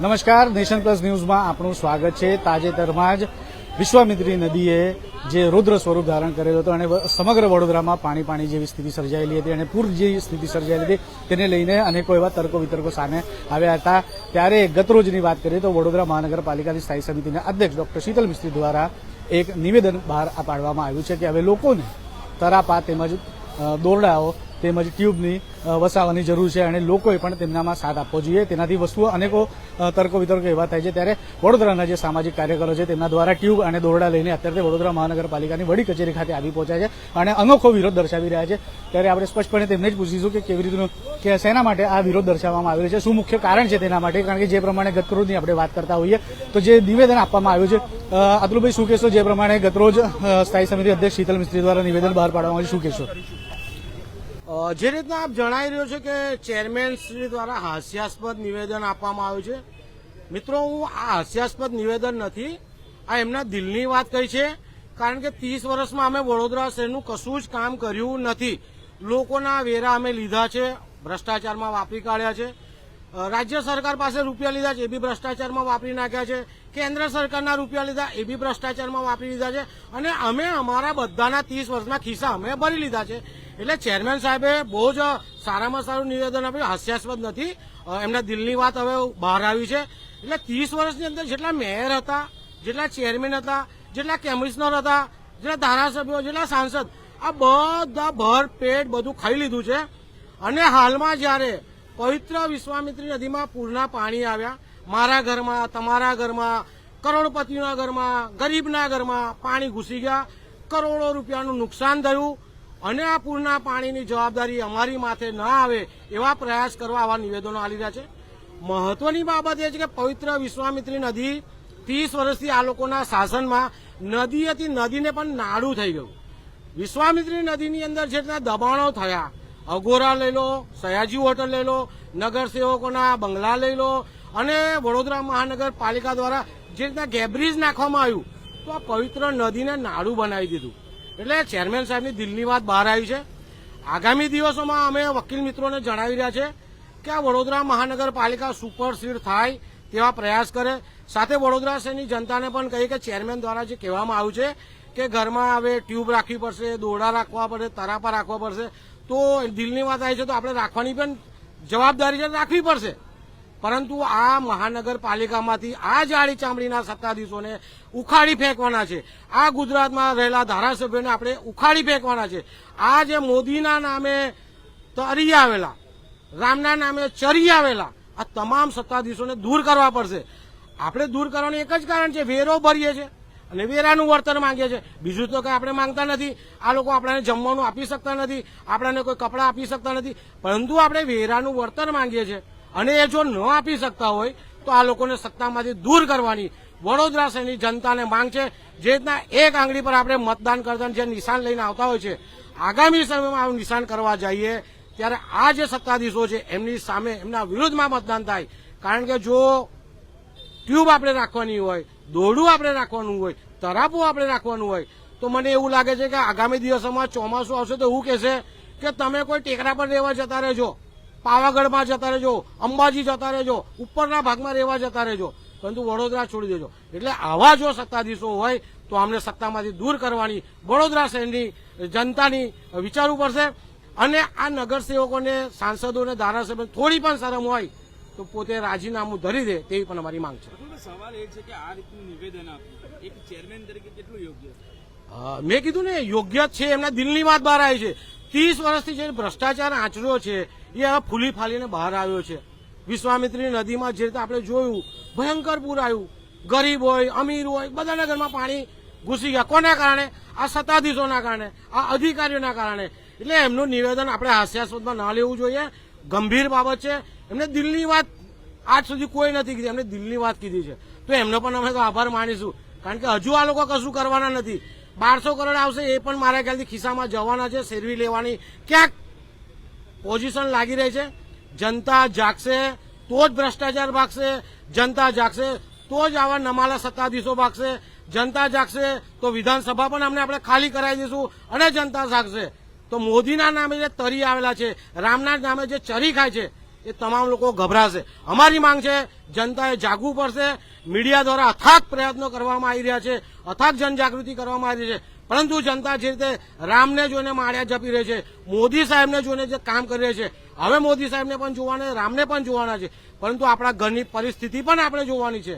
નમસ્કાર, nation plus ન્યૂઝમાં આપનું સ્વાગત છે। તાજેતરમાં જ વિશ્વામિત્રી નદીએ જે રૌદ્ર સ્વરૂપ ધારણ કરેલો હતો અને સમગ્ર વડોદરામાં પાણી જેવી સ્થિતિ સર્જાયેલી હતી અને પૂર જેવી સ્થિતિ સર્જાયેલી હતી, તેને લઈને અનેકો એવા તર્કો વિતર્કો સામે આવ્યા હતા। ત્યારે ગતરોજની વાત કરીએ તો વડોદરા મહાનગરપાલિકાની સ્થાયી સમિતિના અધ્યક્ષ ડોક્ટર શીતલ મિસ્ત્રી દ્વારા એક નિવેદન બહાર પાડવામાં આવ્યું છે કે હવે લોકોને તરાપા તેમજ દોરડાઓ તેમજ ટ્યુબની વસાવવાની જરૂર છે અને લોકોએ પણ તેમનામાં સાથ આપવો જોઈએ। તેનાથી વસ્તુઓ અનેકો તર્કો વિતર્કો એવા થાય છે। ત્યારે વડોદરાના જે સામાજિક કાર્યકરો છે તેમના દ્વારા ટ્યુબ અને દોરડા લઈને અત્યારે વડોદરા મહાનગરપાલિકાની વડી કચેરી ખાતે આવી પહોંચ્યા છે અને અનોખો વિરોધ દર્શાવી રહ્યા છે। ત્યારે આપણે સ્પષ્ટપણે તેમને જ પૂછીશું કે કેવી રીતનું કે શેના માટે આ વિરોધ દર્શાવવામાં આવેલો છે, શું મુખ્ય કારણ છે તેના માટે। કારણ કે જે પ્રમાણે ગતરોજની આપણે વાત કરતા હોઈએ તો જે નિવેદન આપવામાં આવ્યું છે, અતુલભાઈ શું કહેશો? જે પ્રમાણે ગતરોજ સ્થાયી સમિતિ અધ્યક્ષ શીતલ મિસ્ત્રી દ્વારા નિવેદન બહાર પાડવામાં આવ્યું, શું કહેશો? જે રીતના આપ જણાવી રહ્યો છે કે ચેરમેન શ્રી દ્વારા હાસ્યાસ્પદ નિવેદન આપવામાં આવ્યું છે, મિત્રો હું આ હાસ્યાસ્પદ નિવેદન નથી, આ એમના દિલની વાત કહી છે। કારણ કે 30 વર્ષમાં અમે વડોદરા શહેરનું કશું જ કામ કર્યું નથી। લોકોના વેરા અમે લીધા છે, ભ્રષ્ટાચારમાં વાપરી કાઢ્યા છે। રાજ્ય સરકાર પાસે રૂપિયા લીધા છે, એ બી ભ્રષ્ટાચારમાં વાપરી નાખ્યા છે। કેન્દ્ર સરકારના રૂપિયા લીધા, એ બી ભ્રષ્ટાચારમાં વાપરી લીધા છે અને અમે અમારા બધાના 30 વર્ષના ખિસ્સા અમે ભરી લીધા છે। એટલે ચેરમેન સાહેબે બહુ જ સારામાં સારું નિવેદન આપ્યું, હાસ્યાસ્પદ નથી, એમના દિલની વાત હવે બહાર આવી છે। એટલે 30 વર્ષની અંદર જેટલા મેયર હતા, જેટલા ચેરમેન હતા, જેટલા કમિશનર હતા, જેટલા ધારાસભ્યો, જેટલા સાંસદ, આ બધા ભરપેટ બધું ખાઈ લીધું છે। અને હાલમાં જ્યારે પવિત્ર વિશ્વામિત્રી નદીમાં પૂરના પાણી આવ્યા, મારા ઘરમાં, તમારા ઘરમાં, કરોડપતિના ઘરમાં, ગરીબના ઘરમાં પાણી ઘૂસી ગયા, કરોડો રૂપિયાનું નુકસાન થયું અને આ પૂરના પાણીની જવાબદારી અમારી માથે ન આવે એવા પ્રયાસ કરવા આવા નિવેદનો આપી રહ્યા છે। મહત્વની બાબત એ છે કે પવિત્ર વિશ્વામિત્રી નદી 30 વર્ષથી આ લોકોના શાસનમાં નદી હતી, નદીને પણ નાડું થઈ ગયું। વિશ્વામિત્રી નદીની અંદર જેટલા દબાણો થયા, અઘોરા લઈ લો, સયાજી હોટલ લઈ લો, નગરસેવકોના બંગલા લઈ લો અને વડોદરા મહાનગરપાલિકા દ્વારા જે રીતના ગેબ્રિજ નાખવામાં આવ્યું તો આ પવિત્ર નદીને નાડું બનાવી દીધું। એટલે ચેરમેન સાહેબની દિલની વાત બહાર આવી છે। આગામી દિવસોમાં અમે વકીલ મિત્રોને જણાવી રહ્યા છે કે આ વડોદરા મહાનગરપાલિકા સુપરસીડ થાય તેવા પ્રયાસ કરે। સાથે વડોદરા શહેરની જનતાને પણ કહીએ કે ચેરમેન દ્વારા જે કહેવામાં આવ્યું છે કે ઘરમાં હવે ટ્યુબ રાખવી પડશે, દોરડા રાખવા પડશે, તરાપા રાખવા પડશે, તો દિલની વાત આવી છે તો આપણે રાખવાની પણ જવાબદારી છે, રાખવી પડશે। પરંતુ આ મહાનગરપાલિકામાંથી આ જાડી ચામડીના સત્તાધીશોને ઉખાડી ફેંકવાના છે। આ ગુજરાતમાં રહેલા ધારાસભ્યોને આપણે ઉખાડી ફેંકવાના છે। આ જે મોદીના નામે તરી આવેલા, રામના નામે ચરી આવેલા આ તમામ સત્તાધીશોને દૂર કરવા પડશે। આપણે દૂર કરવાનું એક જ કારણ છે, વેરો ભરીએ છીએ અને વેરાનું વળતર માંગીએ છીએ, બીજું તો કંઈ આપણે માંગતા નથી। આ લોકો આપણને જમવાનું આપી શકતા નથી, આપણને કોઈ કપડાં આપી શકતા નથી, પરંતુ આપણે વેરાનું વળતર માંગીએ છીએ અને એ જો ન આપી શકતા હોય તો આ લોકોને સત્તામાંથી દૂર કરવાની વડોદરા શહેરની જનતાને માંગ છે। જે રીતના એક આંગળી પર આપણે મતદાન કરતા જે નિશાન લઈને આવતા હોય છે, આગામી સમયમાં આવું નિશાન કરવા જઈએ ત્યારે આ જે સત્તાધીશો છે એમની સામે, એમના વિરુદ્ધમાં મતદાન થાય। કારણ કે જો ટ્યુબ આપણે રાખવાની હોય, દોરડું આપણે રાખવાનું હોય, તરાપું આપણે રાખવાનું હોય તો મને એવું લાગે છે કે આગામી દિવસોમાં ચોમાસું આવશે તો એવું કહેશે કે તમે કોઈ ટેકરા પર રહેવા જતા રહેજો, પાવાગઢમાં જતા રહેજો, અંબાજી જતા રહેજો, ઉપરના ભાગમાં રહેવા જતા રહેજો, પરંતુ વડોદરા છોડી દેજો। એટલે આવા જો સત્તાધીશો હોય તો અમને સત્તામાંથી દૂર કરવાની વડોદરા શહેરની જનતાની વિચારવું પડશે। અને આ નગરસેવકોને, સાંસદોને, ધારાસભ્યો થોડી પણ શરમ હોય તો પોતે રાજીનામું ધરી દે તેવી પણ અમારી માંગ છે। સવાલ એ છે કે આ રીતનું નિવેદન આપ્યું એક ચેરમેન તરીકે કેટલું યોગ્ય? મેં કીધું ને, યોગ્ય જ છે, એમના દિલની વાત બહાર આવી છે। 30 વર્ષથી જે ભ્રષ્ટાચાર આંચર્યો છે એ હવે ફૂલી ફાલીને બહાર આવ્યો છે। વિશ્વામિત્રી નદીમાં જે રીતે આપણે જોયું, ભયંકર પૂર આવ્યું, ગરીબ હોય, અમીર હોય, બધાના ઘરમાં પાણી ઘૂસી ગયા। કોના કારણે? આ સત્તાધીશોના કારણે, આ અધિકારીઓના કારણે। એટલે એમનું નિવેદન આપણે હાસ્યાસ્પદમાં ના લેવું જોઈએ, ગંભીર બાબત છે। એમને દિલની વાત આજ સુધી કોઈ નથી કીધી, એમને દિલની વાત કીધી છે તો એમનો પણ અમે તો આભાર માનીશું। કારણ કે હજુ આ લોકો કશું કરવાના નથી। 1200 કરોડ આવશે એ પણ મારા ખ્યાલથી ખિસ્સામાં જવાના છે, સેરવી લેવાની ક્યાંક પોઝિશન લાગી રહી છે। જનતા જાગશે તો જ ભ્રષ્ટાચાર ભાગશે, જનતા જાગશે તો જ આવા નમાલા સત્તાધીશો ભાગશે, જનતા જાગશે તો વિધાનસભા પણ આપણે ખાલી કરાવી દઈશું અને જનતા જાગશે તો મોદીના નામે જે તરી આવેલા છે, રામના નામે જે ચરી ખાય છે એ તમામ લોકો ગભરાશે. અમારી માંગ છે જનતાએ જાગવું પડશે. મીડિયા દ્વારા અથાગ પ્રયત્નો કરવામાં આવી રહ્યા છે, અથાગ જનજાગૃતિ કરવામાં આવી રહી છે, પરંતુ જનતા જે રીતે રામને જોઈને માળિયા જપી રહી છે, મોદી સાહેબને જોઈને જે કામ કરી રહી છે, હવે મોદી સાહેબને પણ જોવાના, રામને પણ જોવાના છે, પરંતુ આપણા ઘરની પરિસ્થિતિ પણ આપણે જોવાની છે.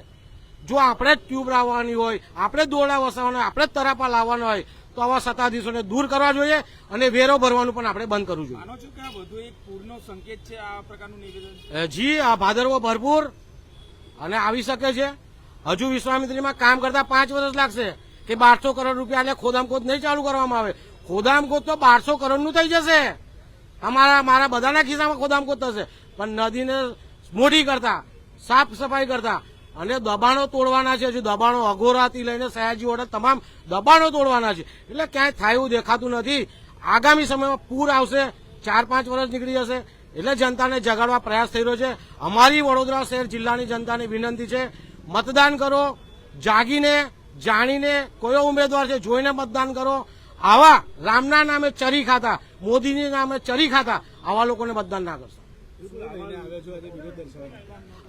જો આપણે જ ટ્યુબ લાવવાની હોય, આપણે જ દોરડા વસાવવાના હોય, આપણે જ તરાપા લાવવાના હોય, તો આવા સત્તાધીશોને દૂર કરવા જોઈએ અને વેરો ભરવાનું પણ આપણે બંધ કરવું જોઈએ. માનો છો કે આ વધુ એક પૂરનો સંકેત છે આ પ્રકારનું નિવેદન? જી, આ ભાદરવો ભરપૂર અને આવી શકે છે. હજુ વિશ્વામિત્રીમાં કામ કરતા 5 વર્ષ લાગશે કે 1200 કરોડ રૂપિયા એટલે ખોદામખોદ નહીં ચાલુ કરવામાં આવે. ખોદામખોદ તો 1200 કરોડનું થઈ જશે. મારા બધાના ખિસ્સામાં ખોદામખોદ થશે, પણ નદીને મોટી કરતા, સાફ સફાઈ કરતા અને દબાણો તોડવાના છે. હજુ દબાણો અઘોરાથી લઈને સયાજી ઓર્ડર તમામ દબાણો તોડવાના છે. એટલે ક્યાંય થાય એવું દેખાતું નથી. આગામી સમયમાં પૂર આવશે, 4-5 વર્ષ નીકળી જશે. એટલે જનતાને જગાડવા પ્રયાસ થઈ રહ્યો છે. અમારી વડોદરા શહેર જિલ્લાની જનતાની વિનંતી છે, મતદાન કરો, જાગીને જાણીને કયો ઉમેદવાર છે જોઈને મતદાન કરો. આવા રામના નામે ચરી ખાતા, મોદીના નામે ચરી ખાતા આવા લોકોને મતદાન ના કરશો.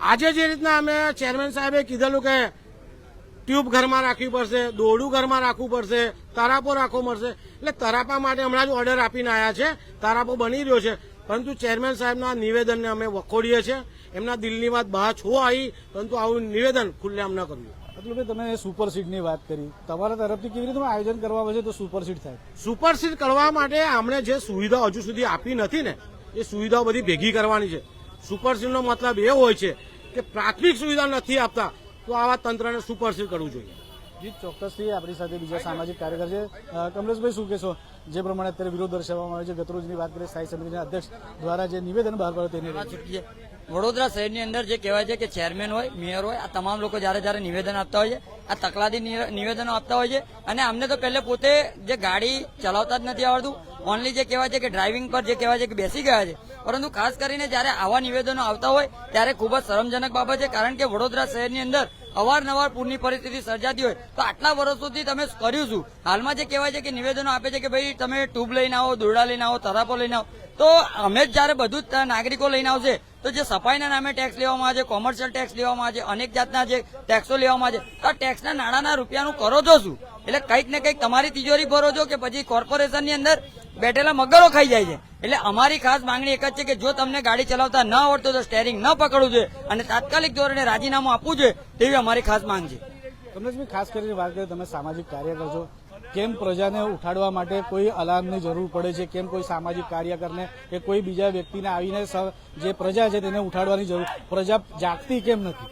આજે જે રીતના અમે ચેરમેન સાહેબે કીધેલું કે ટ્યુબ ઘરમાં રાખવી પડશે, દોરડું ઘરમાં રાખવું પડશે, તરાપો રાખવો પડશે, એટલે તરાપા માટે હમણાં જ ઓર્ડર આપીને આવ્યા છે. તરાપો બની રહ્યો છે, પરંતુ ચેરમેન સાહેબના નિવેદનને અમે વખોડીએ છીએ. એમના દિલની વાત બહાર છો આવી, પરંતુ આવું નિવેદન ખુલ્લેઆમ ન કરવું. અતુલભાઈ, તમે સુપરસીડની વાત કરી, તમારા તરફથી કેવી રીતે આયોજન કરવામાં આવશે તો સુપરસીડ થાય? સુપરસીડ કરવા માટે અમને જે સુવિધાઓ હજુ સુધી આપી નથી ને, એ સુવિધાઓ બધી ભેગી કરવાની છે. સુપરસીડનો મતલબ એ હોય છે કે પ્રાથમિક સુવિધા નથી આપતા તો આવા તંત્રને સુપરસીડ કરવું જોઈએ. જી, ચોક્કસથી આપણી સાથે બીજા સામાજિક કાર્યકર છે. કમલેશભાઈ, શું કહેશો? જે પ્રમાણે અત્યારે વિરોધ દર્શાવવામાં આવે છે, ગતરોજની વાત કરીએ, સ્થાયી સમિતિના અધ્યક્ષ દ્વારા જે નિવેદન બહાર પાડ્યું તેને વડોદરા શહેરની અંદર જે કહેવાય છે કે ચેરમેન હોય, મેયર હોય, આ તમામ લોકો જ્યારે નિવેદન આપતા હોય છે, આ તકલાદી નિવેદનો આપતા હોય છે. અને અમને તો પહેલે પોતે જે ગાડી ચલાવતા જ નથી આવડતું, ઓનલી જે કહેવાય છે કે ડ્રાઇવિંગ પર જે કહેવાય છે કે બેસી ગયા છે. પરંતુ ખાસ કરીને જ્યારે આવા નિવેદનો આવતા હોય ત્યારે ખૂબ જ શરમજનક બાબત છે, કારણ કે વડોદરા શહેરની અંદર અવારનવાર પૂરની પરિસ્થિતિ સર્જાતી હોય તો આટલા વર્ષોથી તમે કર્યું શું? હાલમાં જે કહેવાય છે કે નિવેદનો આપે છે કે ભાઈ તમે ટ્યુબ લઈને આવો, દોરડા લઈને આવો, તરાપો લઈને આવો, તો અમે જ જયારે બધું જ નાગરિકો લઈને આવશે તો જે સફાઈના નામે ટેક્સ લેવામાં આવે છે, કોમર્શિયલ ટેક્સ લેવામાં આવે છે, અનેક જાતના જે ટેક્સો લેવામાં આવે છે, તો આ ટેક્સના નાણાંના રૂપિયાનું કરો છો શું? એટલે કંઈક ને કંઈક તમારી તિજોરી ભરો છો કે પછી કોર્પોરેશનની અંદર બેઠેલા મગરો ખાઈ જાય છે. એટલે અમારી ખાસ માંગણી એક જ છે કે જો તમને ગાડી ચલાવતા ન આવડતો તો સ્ટેરિંગ ન પકડવું જોઈએ અને તાત્કાલિક ધોરણે રાજીનામું આપવું જોઈએ, તેવી અમારી ખાસ માંગ છે. કમલેશભાઈ, ખાસ કરીને વાત કરીએ, તમે સામાજિક કાર્યકર છો, કેમ પ્રજાને ઉઠાડવા માટે કોઈ અલાર્મની જરૂર પડે છે? કેમ કોઈ સામાજિક કાર્યકરને કે કોઈ બીજા વ્યક્તિને આવીને જે પ્રજા છે તેને ઉઠાડવાની જરૂર, પ્રજા જાગતી કેમ નથી?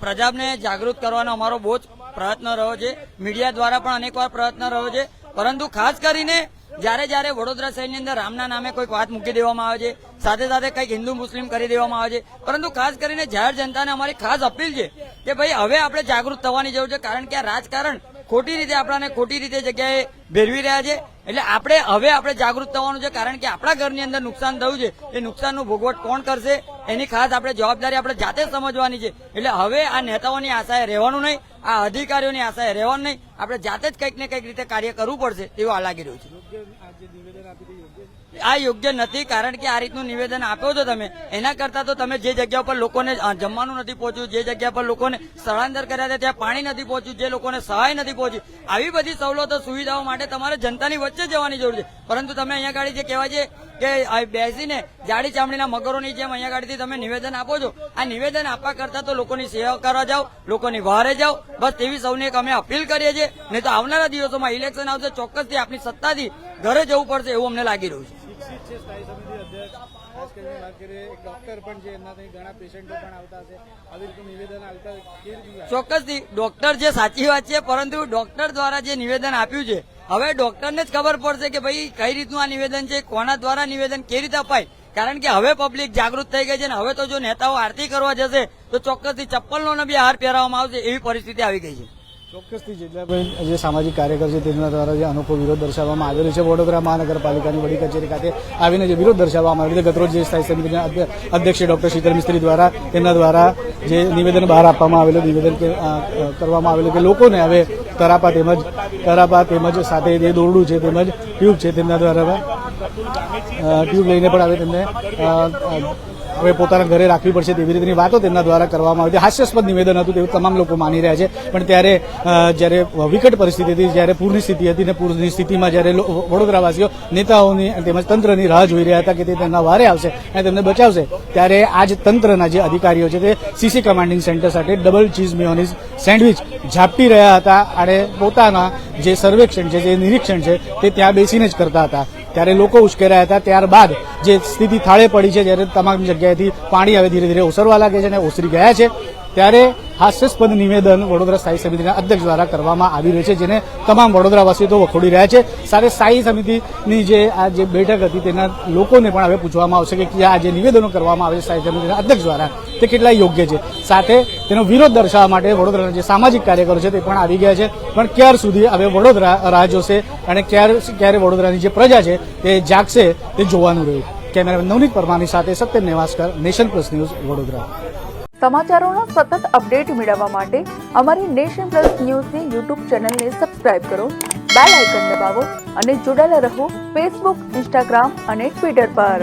પ્રજાને જાગૃત કરવાનો અમારો બહુ જ પ્રયત્ન રહ્યો છે, મીડિયા દ્વારા પણ અનેકવાર પ્રયત્ન રહ્યો છે, પરંતુ ખાસ કરીને જ્યારે વડોદરા શહેરની અંદર રામના નામે કોઈક વાત મૂકી દેવામાં આવે છે, સાથે સાથે કંઈક હિન્દુ મુસ્લિમ કરી દેવામાં આવે છે, પરંતુ ખાસ કરીને જાહેર જનતાને અમારી ખાસ અપીલ છે કે ભાઈ હવે આપણે જાગૃત થવાની જરૂર છે, કારણ કે આ રાજકારણ ખોટી રીતે આપણાને ખોટી રીતે જગ્યાએ ભેરવી રહ્યા છે. એટલે આપણે જાગૃત થવાનું છે, કારણ કે આપણા ઘરની અંદર નુકસાન થયું છે, એ નુકસાનનું ભોગવટ કોણ કરશે એની ખાસ આપણે જવાબદારી આપણે જાતે જ સમજવાની છે. એટલે હવે આ નેતાઓની આશાએ રહેવાનું નહીં, આ અધિકારીઓની આશાએ રહેવાનું નહીં, આપણે જાતે જ કંઈક ને કંઈક રીતે કાર્ય કરવું પડશે તેવું આ લાગી રહ્યું છે. આ યોગ્ય નથી, કારણ કે આ રીતનું નિવેદન આપ્યો છો તમે, એના કરતા તો તમે જે જગ્યા પર લોકોને જમવાનું નથી પહોંચ્યું, જે જગ્યા પર લોકોને સ્થળાંતર કર્યા છે ત્યાં પાણી નથી પહોંચ્યું, જે લોકોને સહાય નથી પહોંચી, આવી બધી સવલતો સુવિધાઓ માટે તમારે જનતાની વચ્ચે જવાની જરૂર છે. પરંતુ તમે અહીંયા ગાડી જે કહેવાય છે કે બેસીને જાડી ચામડીના મગરોની જેમ અહીંયા ગાડીથી તમે નિવેદન આપો છો, આ નિવેદન આપવા કરતા તો લોકોની સેવા કરવા જાઓ, લોકોની વહારે જાઓ, બસ તેવી સૌને એક અમે અપીલ કરીએ છીએ. નહીં તો આવનારા દિવસોમાં ઇલેક્શન આવશે, ચોક્કસથી આપણી સત્તાથી ઘરે જવું પડશે એવું અમને લાગી રહ્યું છે. ચોક્કસથી ડોક્ટર જે સાચી વાત છે, પરંતુ ડોક્ટર દ્વારા જે નિવેદન આપ્યું છે, હવે ડોક્ટરને જ ખબર પડશે કે ભાઈ કઈ રીતનું આ નિવેદન છે, કોના દ્વારા નિવેદન કેવી રીતે અપાય, કારણ કે હવે પબ્લિક જાગૃત થઈ ગઈ છે ને હવે તો જો નેતાઓ આરતી કરવા જશે તો ચોક્કસથી ચપ્પલનો બી હાર પહેરાવવામાં આવશે એવી પરિસ્થિતિ આવી ગઈ છે. ચોક્કસથી જેટલા જે સામાજિક કાર્યકર છે તેના દ્વારા જે અનોખો વિરોધ દર્શાવવામાં આવેલો છે, વડોદરા મહાનગરપાલિકાની વડી કચેરી ખાતે આવીને જે વિરોધ દર્શાવવામાં આવ્યો છે, ગતરોજ જે સ્થાયી સમિતિના અધ્યક્ષ ડોક્ટર શીતલ મિસ્ત્રી દ્વારા તેમના દ્વારા જે નિવેદન બહાર આપવામાં આવેલું, નિવેદન કરવામાં આવેલું કે લોકોને હવે તરાપા તેમજ સાથે જે દોરડું છે તેમજ ટ્યુબ છે તેમના દ્વારા ટ્યુબ લઈને પણ હવે તેમને હવે પોતાના ઘરે રાખવી પડશે તેવી રીતની વાતો તેમના દ્વારા કરવામાં આવી હતી. હાસ્યાસ્પદ નિવેદન હતું તેવું તમામ લોકો માની રહ્યા છે. પણ ત્યારે જ્યારે વિકટ પરિસ્થિતિ હતી, જ્યારે પૂરની સ્થિતિ હતી ને પૂરની સ્થિતિમાં જ્યારે વડોદરાવાસીઓ નેતાઓની તેમજ તંત્રની રાહ જોઈ રહ્યા હતા કે તે તેમના વારે આવશે અને તેમને બચાવશે, ત્યારે આજ તંત્રના જે અધિકારીઓ છે તે સીસી કમાન્ડિંગ સેન્ટર સાથે ડબલ ચીઝ મેયોનીઝ સેન્ડવિચ ઝાપટી રહ્યા હતા અને પોતાના જે સર્વેક્ષણ છે, જે નિરીક્ષણ છે તે ત્યાં બેસીને જ કરતા હતા. ત્યારે લોકો ઉશ્કેરાયા હતા. ત્યારબાદ જે સ્થિતિ થાળે પડી છે, જ્યારે તમામ જગ્યાએથી પાણી હવે ધીરે ધીરે ઓસરવા લાગે છે અને ઓસરી ગયા છે, ત્યારે હાસ્યાસ્પદ નિવેદન વડોદરા સ્થાયી સમિતિના અધ્યક્ષ દ્વારા કરવામાં આવી રહ્યું છે, જેને તમામ વડોદરાવાસીઓ તો વખોડી રહ્યા છે. સાથે સ્થાયી સમિતિની જે આ જે બેઠક હતી તેના લોકોને પણ હવે પૂછવામાં આવશે કે આ જે નિવેદનો કરવામાં આવે છે સ્થાયી સમિતિના અધ્યક્ષ દ્વારા તે કેટલા યોગ્ય છે. સાથે તેનો વિરોધ દર્શાવવા માટે વડોદરાના જે સામાજિક કાર્યકરો છે તે પણ આવી ગયા છે. પણ ક્યાર સુધી હવે વડોદરા રાહ જોશે અને ક્યારે વડોદરાની જે પ્રજા છે તે જાગશે તે જોવાનું રહ્યું. કેમેરામેન નવનીત પરમારની સાથે Satyam Nevaskar, nation plus news, Vadodara. સમાચારોના સતત અપડેટ મેળવવા માટે અમારી નેશન પ્લસ ન્યૂઝની યુટ્યુબ ચેનલને સબસ્ક્રાઇબ કરો, બેલ આઇકન દબાવો અને જોડાયેલા રહો ફેસબુક, ઇન્સ્ટાગ્રામ અને ટ્વિટર પર.